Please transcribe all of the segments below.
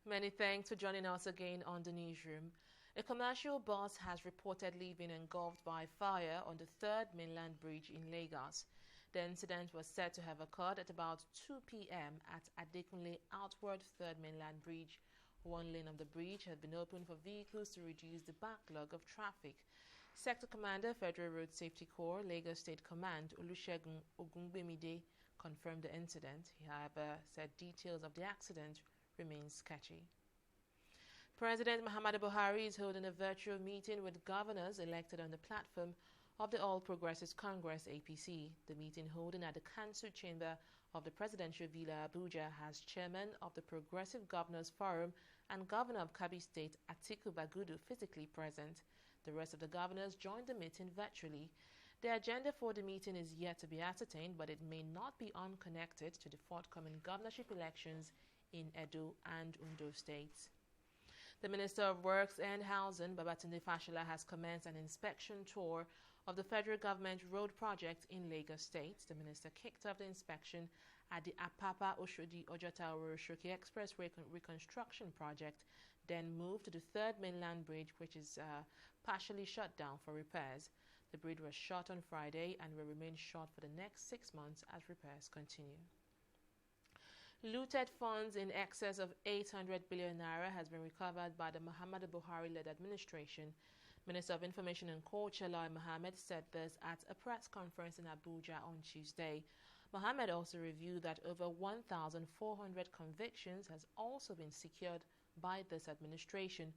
Many thanks for joining us again on the newsroom. A commercial bus has reportedly been engulfed by fire on the 3rd Mainland Bridge in Lagos. The incident was said to have occurred at about 2 p.m. at Adekunle outward 3rd Mainland Bridge. One lane of the bridge had been opened for vehicles to reduce the backlog of traffic. Sector Commander, Federal Road Safety Corps, Lagos State Command, Olusegun Ogungbemide, confirmed the incident. He, however, said details of the accident remain sketchy. President Muhammadu Buhari is holding a virtual meeting with governors elected on the platform of the All Progressives Congress APC. The meeting holding at the Council Chamber of the Presidential Villa Abuja has Chairman of the Progressive Governors Forum and Governor of Kebbi State Atiku Bagudu physically present. The rest of the governors joined the meeting virtually. The agenda for the meeting is yet to be ascertained, but it may not be unconnected to the forthcoming governorship elections in Edo and Ondo states. The Minister of Works and Housing, Babatunde Fashola, has commenced an inspection tour of the federal government road project in Lagos State. The minister kicked off the inspection at the Apapa-Oshodi-Ojota-Oroshoki Expressway reconstruction project, then moved to the 3rd Mainland Bridge, which is partially shut down for repairs. The bridge was shut on Friday and will remain shut for the next 6 months as repairs continue. Looted funds in excess of 800 billion naira has been recovered by the Muhammadu Buhari-led administration. Minister of Information and Culture, Lai Mohammed, said this at a press conference in Abuja on Tuesday. Mohammed also revealed that over 1,400 convictions has also been secured by this administration.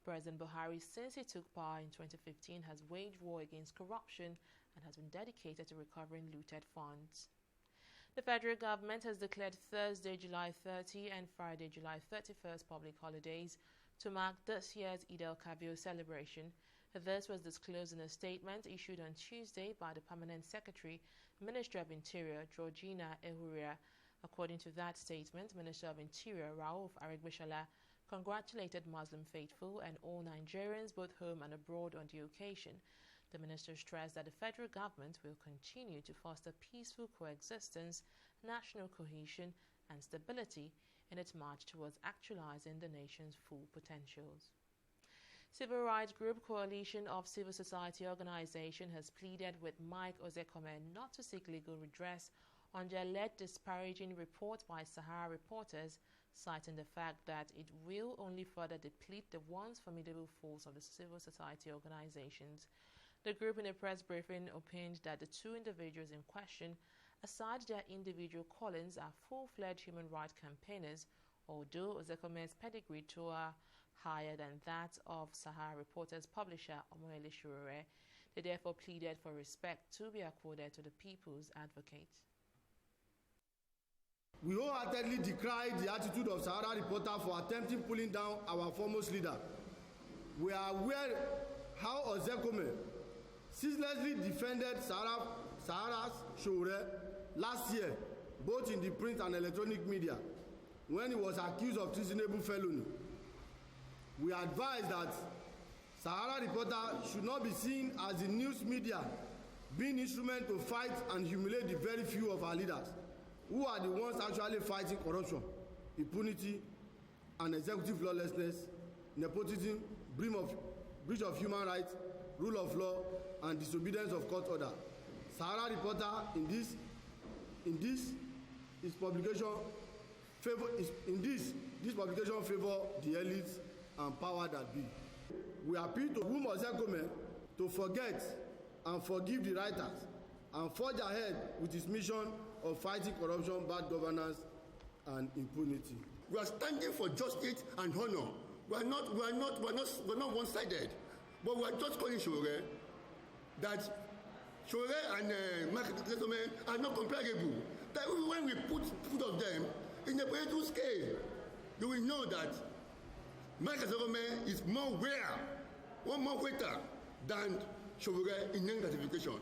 President Buhari, since he took power in 2015, has waged war against corruption and has been dedicated to recovering looted funds. The federal government has declared Thursday, July 30 and Friday, July 31st public holidays to mark this year's Eid al-Kabir celebration. This was disclosed in a statement issued on Tuesday by the Permanent Secretary, Minister of Interior, Georgina Ehuria. According to that statement, Minister of Interior, Rauf Aregbesola, congratulated Muslim faithful and all Nigerians, both home and abroad, on the occasion. The minister stressed that the federal government will continue to foster peaceful coexistence, national cohesion, and stability in its march towards actualizing the nation's full potentials. Civil rights group Coalition of Civil Society Organization has pleaded with Mike Ozekome not to seek legal redress on the alleged disparaging report by Sahara reporters, citing the fact that it will only further deplete the once formidable force of the civil society organizations. The group in a press briefing opined that the two individuals in question, aside their individual callings, are full-fledged human rights campaigners, although Ozekome's pedigree are higher than that of Sahara Reporters publisher Omoyele Sowore. They therefore pleaded for respect to be accorded to the people's advocate. We wholeheartedly decry the attitude of Sahara Reporter for attempting pulling down our foremost leader. We are aware how Ozekome ceaselessly defended Sahara's Sowore last year, both in the print and electronic media, when he was accused of treasonable felony. We advise that Sahara Reporter should not be seen as the news media being instrument to fight and humiliate the very few of our leaders, who are the ones actually fighting corruption, impunity, and executive lawlessness, nepotism, breach of human rights, rule of law, and disobedience of court order. Sahara Reporter this publication favor the elites and power that be. We appeal to whom Ozekome to forget and forgive the writers and forge ahead with his mission of fighting corruption, bad governance, and impunity. We are standing for justice and honor. We are not one-sided, but we are just calling Sowore that Sowore and Mark Ozekome are not comparable. That when we put of them in a political scale, you will know that Mark Ozekome is more weightier than Sowore in name gratification.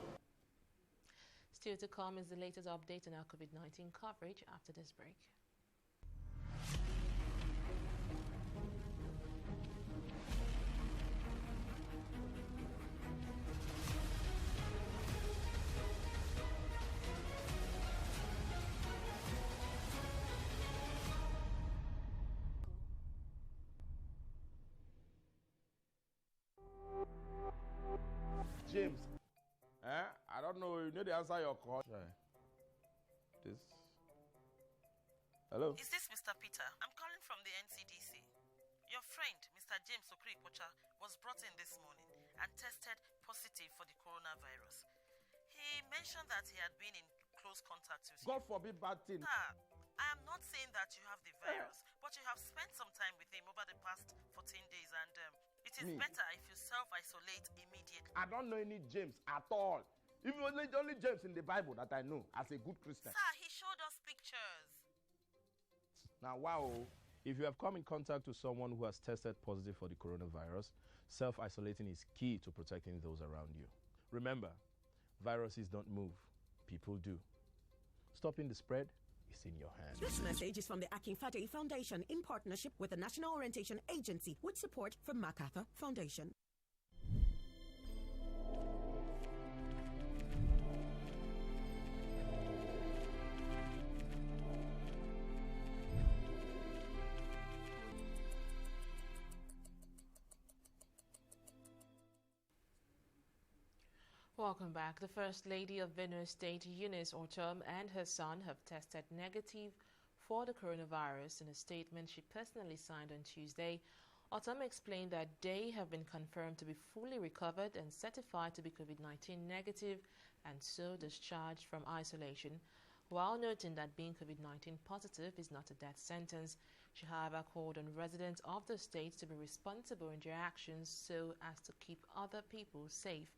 Still to come is the latest update on our COVID-19 coverage after this break. James. I don't know. You know the answer your call. Try. This. Hello? Is this Mr. Peter? I'm calling from the NCDC. Your friend, Mr. James Okripocha, was brought in this morning and tested positive for the coronavirus. He mentioned that he had been in close contact with you. God forbid bad thing. Sir, I am not saying that you have the virus, but you have spent some time with him over the past 14 days and it is better if you self-isolate immediately. I don't know any James at all. Even only James in the Bible that I know as a good Christian. Sir, he showed us pictures. Now, wow. If you have come in contact with someone who has tested positive for the coronavirus, self-isolating is key to protecting those around you. Remember, viruses don't move, people do. Stopping the spread is in your hands. This message is from the Akinfade Foundation in partnership with the National Orientation Agency with support from MacArthur Foundation. Welcome back. The First Lady of Benue State, Eunice Ortom, and her son have tested negative for the coronavirus. In a statement she personally signed on Tuesday, Ortom explained that they have been confirmed to be fully recovered and certified to be COVID-19 negative and so discharged from isolation, while noting that being COVID-19 positive is not a death sentence. She, however, called on residents of the state to be responsible in their actions so as to keep other people safe.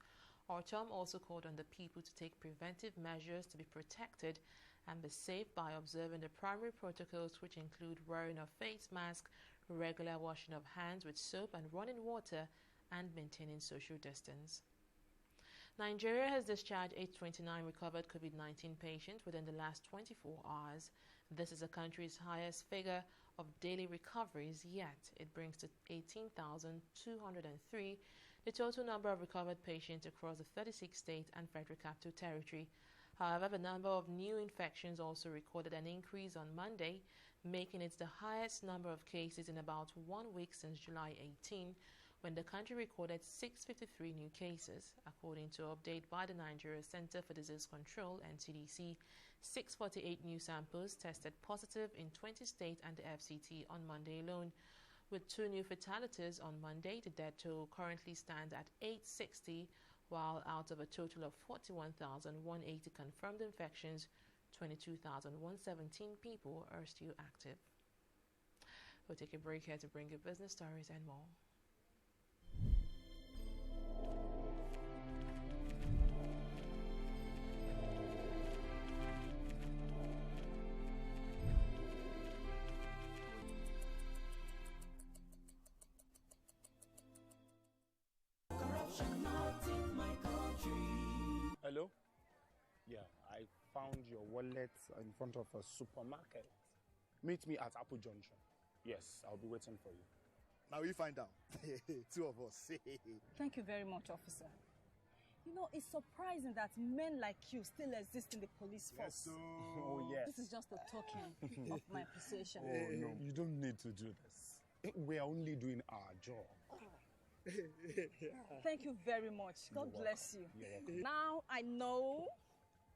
Ortom also called on the people to take preventive measures to be protected and be safe by observing the primary protocols, which include wearing a face mask, regular washing of hands with soap and running water, and maintaining social distance. Nigeria has discharged 829 recovered COVID-19 patients within the last 24 hours. This is the country's highest figure of daily recoveries yet. It brings to 18,203 the total number of recovered patients across the 36 states and Federal Capital Territory. However, the number of new infections also recorded an increase on Monday, making it the highest number of cases in about 1 week since July 18, when the country recorded 653 new cases. According to an update by the Nigeria Center for Disease Control, NCDC, 648 new samples tested positive in 20 states and the FCT on Monday alone. With 2 new fatalities on Monday, the death toll currently stands at 860, while out of a total of 41,180 confirmed infections, 22,117 people are still active. We'll take a break here to bring you business stories and more. Hello? Yeah, I found your wallet in front of a supermarket. Meet me at Apple Junction. Yes, I'll be waiting for you. Now we find out. 2 of us. Thank you very much, officer. You know, it's surprising that men like you still exist in the police force. Yes, Oh, yes. This is just a token of my appreciation. Oh, no, you don't need to do this. We're only doing our job. Thank you very much. God bless you. You're welcome. Now I know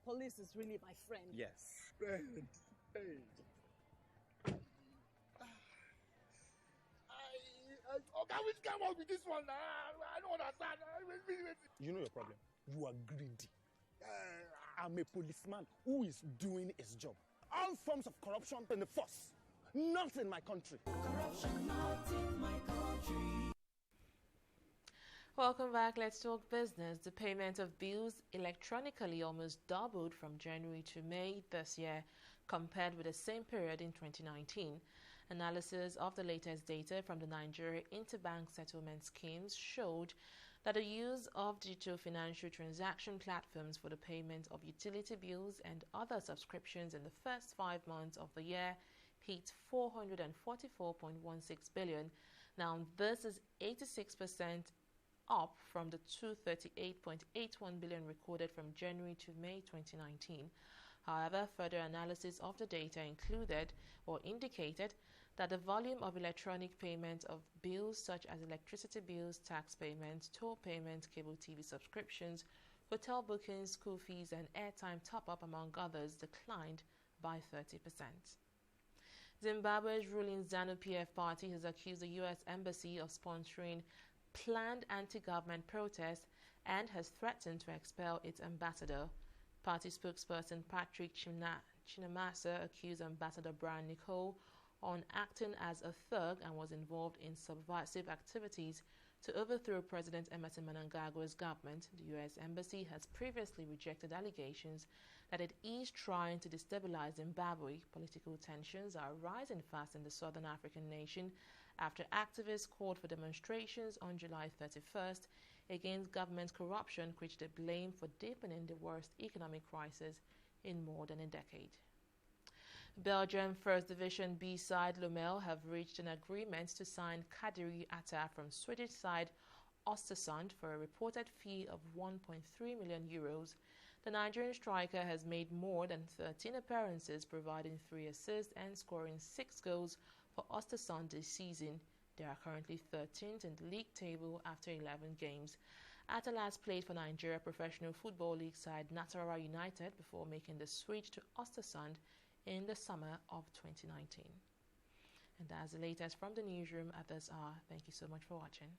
police is really my friend. Yes. Friend. Hey. Okay, which came up with this one? I don't understand. You know your problem. You are greedy. I'm a policeman who is doing his job. All forms of corruption in the force. Not in my country. Corruption not in my country. Welcome back. Let's talk business. The payment of bills electronically almost doubled from January to May this year compared with the same period in 2019. Analysis of the latest data from the Nigeria Interbank Settlement Schemes showed that the use of digital financial transaction platforms for the payment of utility bills and other subscriptions in the first 5 months of the year hit 444.16 billion. Now, this is 86% up from the 238.81 billion recorded from January to May 2019. However, further analysis of the data included or indicated that the volume of electronic payment of bills such as electricity bills, tax payments, toll payments, cable TV subscriptions, hotel bookings, school fees, and airtime top-up, among others, declined by 30%. Zimbabwe's ruling ZANU-PF party has accused the U.S. Embassy of sponsoring planned anti-government protests and has threatened to expel its ambassador. Party spokesperson Patrick Chinamasa accused Ambassador Brian Nicole on acting as a thug and was involved in subversive activities to overthrow President Emerson Mnangagwa's government. The U.S. Embassy has previously rejected allegations that it is trying to destabilize Zimbabwe. Political tensions are rising fast in the southern African nation after activists called for demonstrations on July 31st against government corruption, which they blame for deepening the worst economic crisis in more than a decade. Belgium First Division B side Lommel have reached an agreement to sign Kadiri Atta from Swedish side Östersund for a reported fee of €1.3 million. The Nigerian striker has made more than 13 appearances, providing 3 assists and scoring 6 goals for Östersund this season. They are currently 13th in the league table after 11 games. Atta last played for Nigeria Professional Football League side Nasarawa United before making the switch to Östersund in the summer of 2019. And that's the latest from the newsroom. Others are. Thank you so much for watching.